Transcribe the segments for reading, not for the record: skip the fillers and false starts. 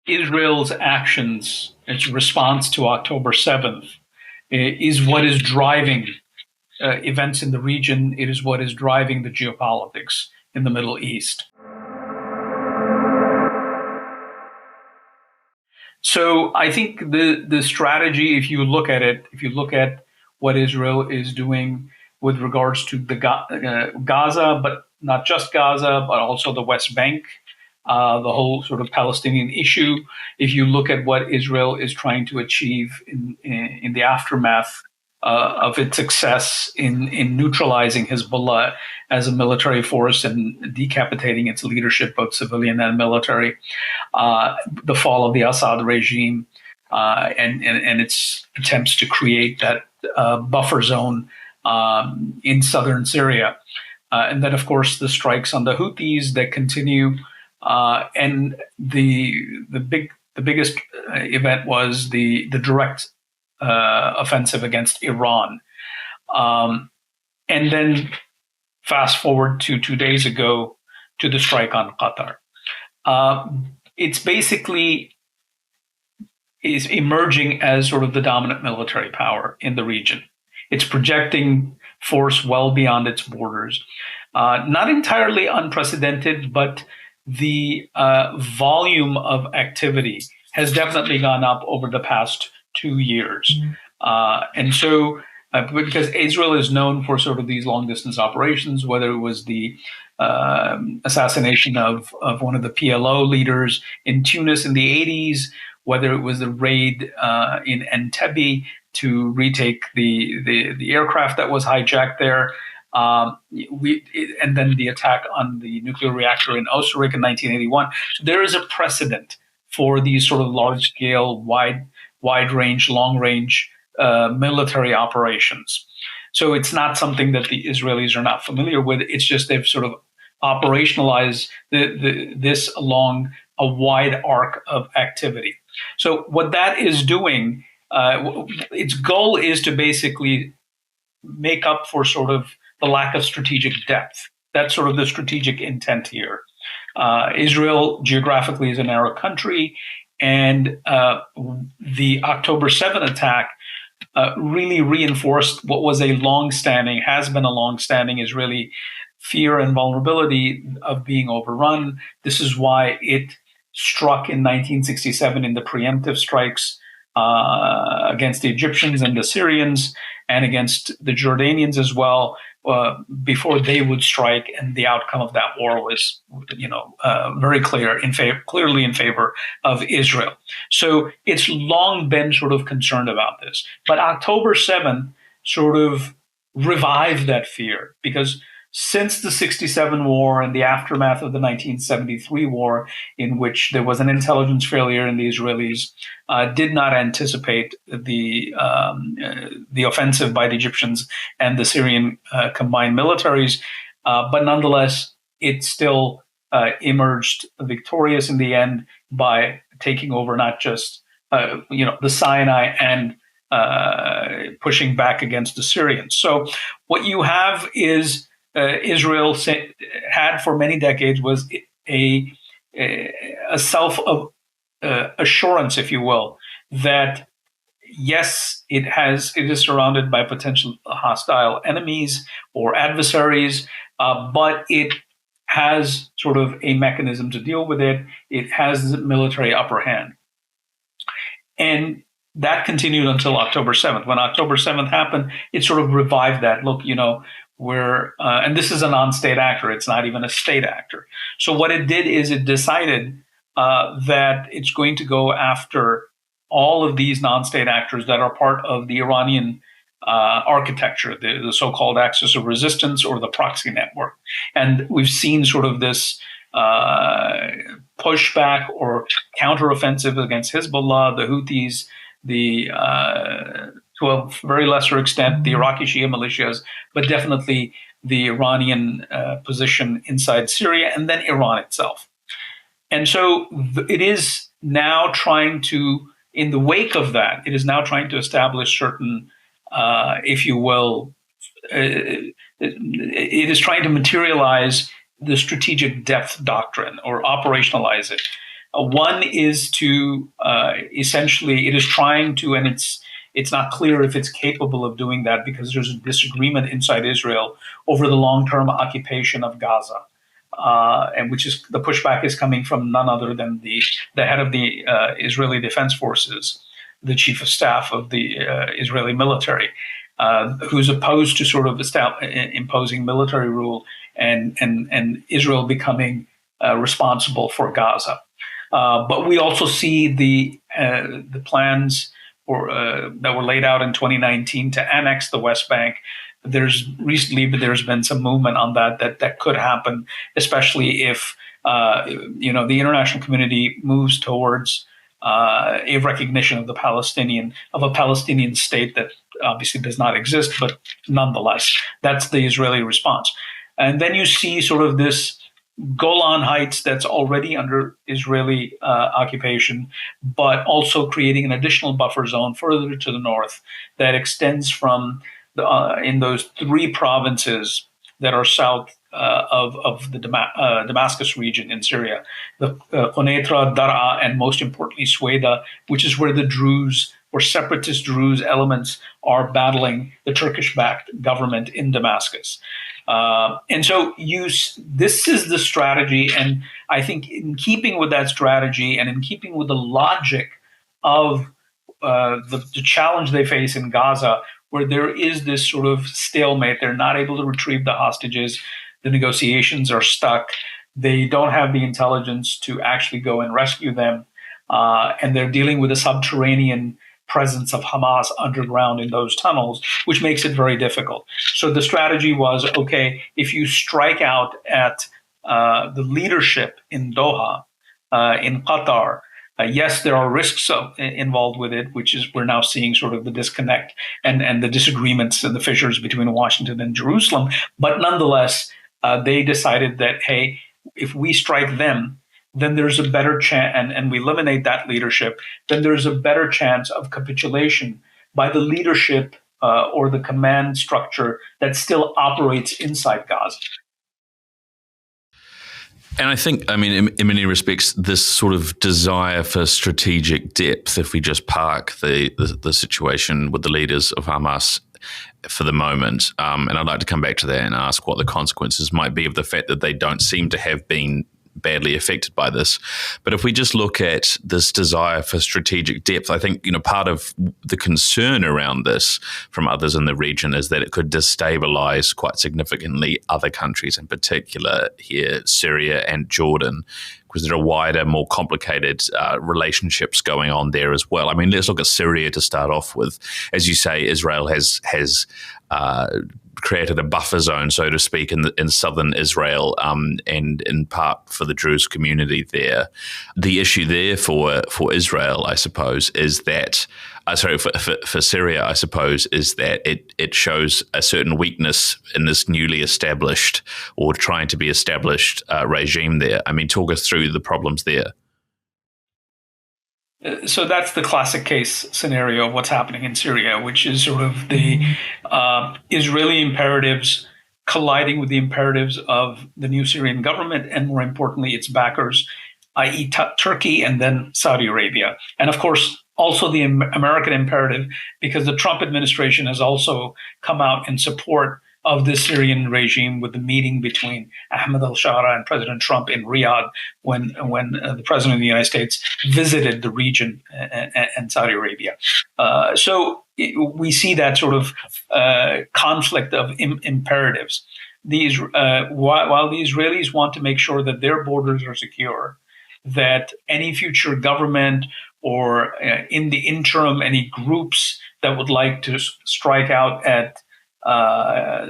Israel's actions, its response to October 7th, is what is driving events in the region. It is what is driving the geopolitics in the Middle East. So I think the strategy, if you look at it, if you look at what Israel is doing with regards to the Gaza, but not just Gaza, but also the West Bank, the whole sort of Palestinian issue. If you look at what Israel is trying to achieve in the aftermath of its success in neutralizing Hezbollah as a military force and decapitating its leadership, both civilian and military, the fall of the Assad regime, and its attempts to create that buffer zone in southern Syria. And then, of course, the strikes on the Houthis that continue. And the biggest event was the direct offensive against Iran. And then fast forward to 2 days ago to the strike on Qatar. It's basically is emerging as sort of the dominant military power in the region. It's projecting force well beyond its borders. Not entirely unprecedented, but the volume of activity has definitely gone up over the past 2 years. And so, because Israel is known for sort of these long distance operations, whether it was the assassination of one of the PLO leaders in Tunis in the 80s, whether it was the raid in Entebbe to retake the aircraft that was hijacked there, and then the attack on the nuclear reactor in Osnabrück in 1981. So there is a precedent for these sort of large-scale, wide-range, long-range military operations. So it's not something that the Israelis are not familiar with. It's just they've sort of operationalized this along a wide arc of activity. So what that is doing, its goal is to basically make up for sort of the lack of strategic depth. That's sort of the strategic intent here. Israel geographically is a narrow country, and the October 7th attack really reinforced what was has been a long-standing Israeli fear and vulnerability of being overrun. This is why it struck in 1967 in the preemptive strikes against the Egyptians and the Syrians and against the Jordanians as well, before they would strike, and the outcome of that war was, very clearly in favor of Israel. So it's long been sort of concerned about this, but October 7th sort of revived that fear, because since the 67 war and the aftermath of the 1973 war, in which there was an intelligence failure and the Israelis did not anticipate the offensive by the Egyptians and the Syrian combined militaries, but nonetheless, it still emerged victorious in the end by taking over not just the Sinai and pushing back against the Syrians. So what you have is Israel had for many decades was a self assurance, if you will, that yes, it is surrounded by potential hostile enemies or adversaries, but it has sort of a mechanism to deal with it. It has the military upper hand, and that continued until October 7th. When October 7th happened, it sort of revived that. Look, and this is a non-state actor. It's not even a state actor. So what it did is it decided that it's going to go after all of these non-state actors that are part of the Iranian architecture, the so-called axis of resistance or the proxy network. And we've seen sort of this pushback or counteroffensive against Hezbollah, the Houthis, to a very lesser extent, the Iraqi Shia militias, but definitely the Iranian position inside Syria, and then Iran itself. And so it is now trying to, in the wake of that, it is now trying to establish certain, if you will, it is trying to materialize the strategic depth doctrine or operationalize it. One is to essentially, it is trying to, and it's not clear if it's capable of doing that because there's a disagreement inside Israel over the long-term occupation of Gaza. And which is the pushback is coming from none other than the head of the Israeli Defense Forces, the chief of staff of the Israeli military, who's opposed to sort of imposing military rule and Israel becoming responsible for Gaza. But we also see the plans that were laid out in 2019 to annex the West Bank. There's been some movement on that could happen, especially if the international community moves towards a recognition of a Palestinian state that obviously does not exist, but nonetheless, that's the Israeli response. And then you see sort of this Golan Heights that's already under Israeli occupation, but also creating an additional buffer zone further to the north that extends from in those three provinces that are south of the Damascus region in Syria, the Quneitra, Dar'a, and most importantly, Sueda, which is where the Druze or separatist Druze elements are battling the Turkish-backed government in Damascus. And so this is the strategy, and I think in keeping with that strategy and in keeping with the logic of the challenge they face in Gaza, where there is this sort of stalemate, they're not able to retrieve the hostages, the negotiations are stuck, they don't have the intelligence to actually go and rescue them, and they're dealing with a subterranean presence of Hamas underground in those tunnels, which makes it very difficult. So the strategy was, okay, if you strike out at the leadership in Doha, in Qatar, yes, there are risks involved with it, which is we're now seeing sort of the disconnect and the disagreements and the fissures between Washington and Jerusalem. But nonetheless, they decided that, hey, if we strike them, then there's a better chance, and we eliminate that leadership, then there's a better chance of capitulation by the leadership or the command structure that still operates inside Gaza. And I think, in many respects, this sort of desire for strategic depth, if we just park the situation with the leaders of Hamas for the moment, and I'd like to come back to that and ask what the consequences might be of the fact that they don't seem to have been badly affected by this. But if we just look at this desire for strategic depth, I think, part of the concern around this from others in the region is that it could destabilize quite significantly other countries, in particular here, Syria and Jordan, because there are wider, more complicated relationships going on there as well. Let's look at Syria to start off with. As you say, Israel has created a buffer zone, so to speak, in southern Israel, and in part for the Druze community there. The issue there for Israel, I suppose, is that for Syria, I suppose, is that it shows a certain weakness in this newly established or trying to be established regime there. Talk us through the problems there. So that's the classic case scenario of what's happening in Syria, which is sort of the Israeli imperatives colliding with the imperatives of the new Syrian government, and more importantly, its backers, i.e. Turkey and then Saudi Arabia. And of course, also the American imperative, because the Trump administration has also come out in support of the Syrian regime with the meeting between Ahmed al-Shara and President Trump in Riyadh when the President of the United States visited the region and Saudi Arabia. So we see that sort of conflict of imperatives. While the Israelis want to make sure that their borders are secure, that any future government or in the interim, any groups that would like to strike out at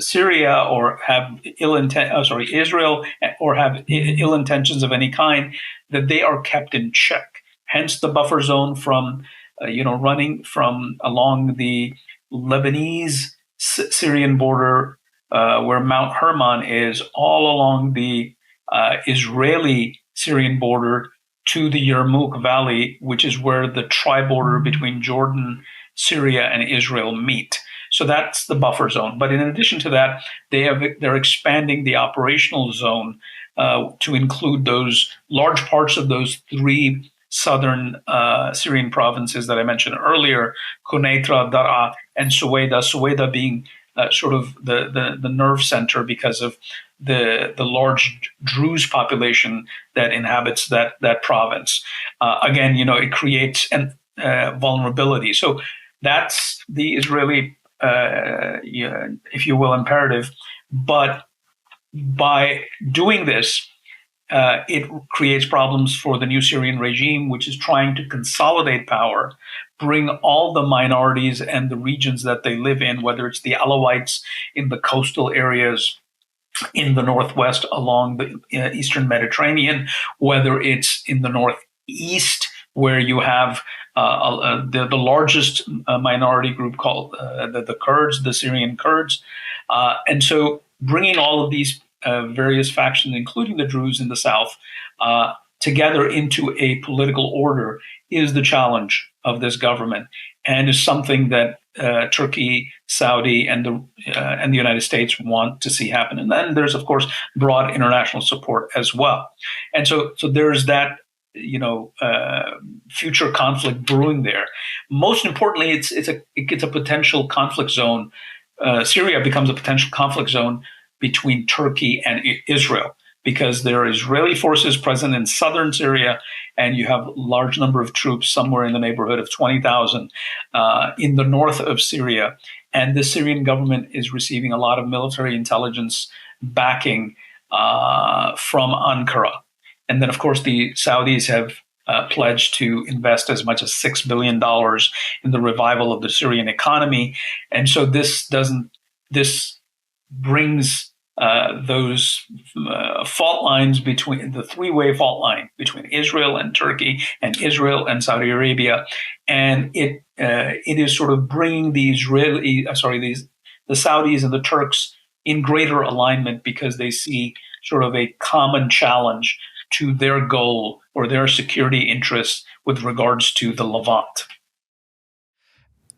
Syria or have Israel or have ill intentions of any kind, that they are kept in check. Hence the buffer zone from running from along the Lebanese Syrian border where Mount Hermon is, all along the Israeli Syrian border to the Yarmouk Valley, which is where the tri-border between Jordan, Syria, and Israel meet. So that's the buffer zone. But in addition to that, they're expanding the operational zone to include those large parts of those three southern Syrian provinces that I mentioned earlier, Quneitra, Daraa, and Suwaida. Suwaida being sort of the nerve center because of the large Druze population that inhabits that province. Again, it creates an vulnerability. So that's the Israeli, if you will, imperative. But by doing this, it creates problems for the new Syrian regime, which is trying to consolidate power, bring all the minorities and the regions that they live in, whether it's the Alawites in the coastal areas in the northwest along the eastern Mediterranean, whether it's in the northeast, where you have the largest minority group called the Kurds, the Syrian Kurds. And so bringing all of these various factions, including the Druze in the south, together into a political order is the challenge of this government, and is something that Turkey, Saudi, and the United States want to see happen. And then there's, of course, broad international support as well. And so there's that future conflict brewing there. Most importantly, it gets a potential conflict zone. Syria becomes a potential conflict zone between Turkey and Israel, because there are Israeli forces present in southern Syria, and you have a large number of troops, somewhere in the neighborhood of 20,000, in the north of Syria. And the Syrian government is receiving a lot of military intelligence backing from Ankara. And then, of course, the Saudis have pledged to invest as much as $6 billion in the revival of the Syrian economy. And so this brings those fault lines between the three-way fault line between Israel and Turkey and Israel and Saudi Arabia, and it is sort of bringing the Saudis and the Turks in greater alignment, because they see sort of a common challenge to their goal or their security interests with regards to the Levant.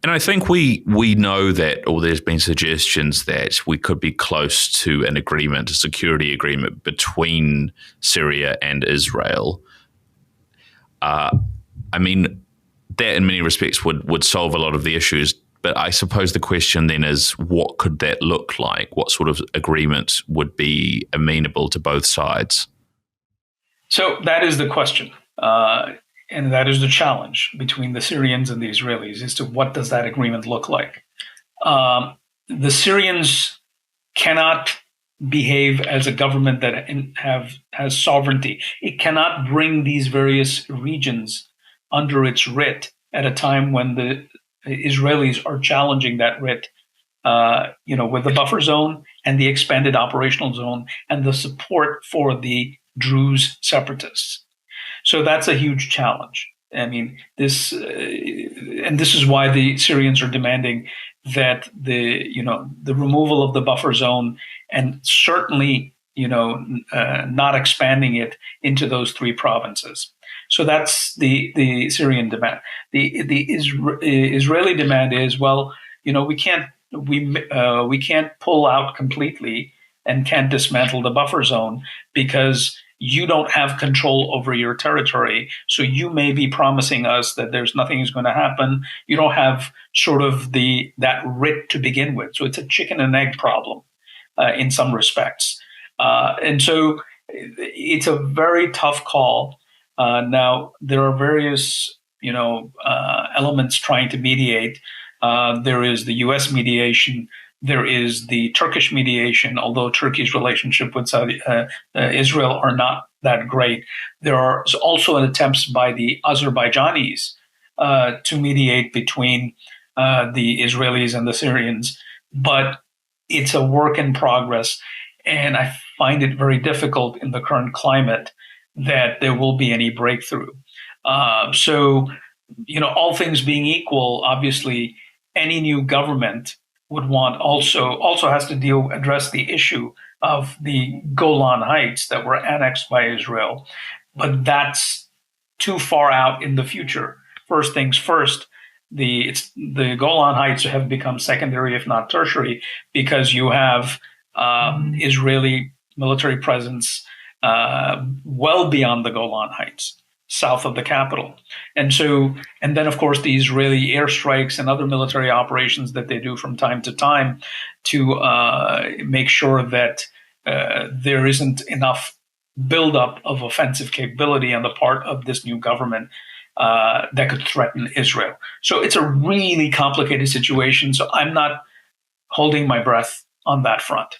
And I think we know that, or there's been suggestions that we could be close to an agreement, a security agreement between Syria and Israel. I mean, that in many respects would solve a lot of the issues. But I suppose the question then is, what could that look like? What sort of agreement would be amenable to both sides? So that is the question. And that is the challenge between the Syrians and the Israelis, as to what does that agreement look like. The Syrians cannot behave as a government that has sovereignty. It cannot bring these various regions under its writ at a time when the Israelis are challenging that writ, with the buffer zone and the expanded operational zone and the support for the Druze separatists. So that's a huge challenge. I mean, this is why the Syrians are demanding that the removal of the buffer zone, and certainly not expanding it into those three provinces. So that's the Syrian demand. The Israeli demand is, well, we can't pull out completely and can't dismantle the buffer zone, because you don't have control over your territory. So you may be promising us that there's nothing is going to happen. You don't have sort of that writ to begin with. So it's a chicken and egg problem in some respects. And so it's a very tough call. Now, there are various elements trying to mediate. There is the U.S. mediation. There is the Turkish mediation, although Turkey's relationship with Israel are not that great. There are also attempts by the Azerbaijanis to mediate between the Israelis and the Syrians, but it's a work in progress. And I find it very difficult in the current climate that there will be any breakthrough. So, all things being equal, obviously, any new government would want also has to address the issue of the Golan Heights that were annexed by Israel, but that's too far out in the future. First things first, the Golan Heights have become secondary, if not tertiary, because you have Israeli military presence well beyond the Golan Heights, south of the capital. And then, of course, the Israeli airstrikes and other military operations that they do from time to time to make sure that there isn't enough buildup of offensive capability on the part of this new government that could threaten Israel. So it's a really complicated situation. So I'm not holding my breath on that front.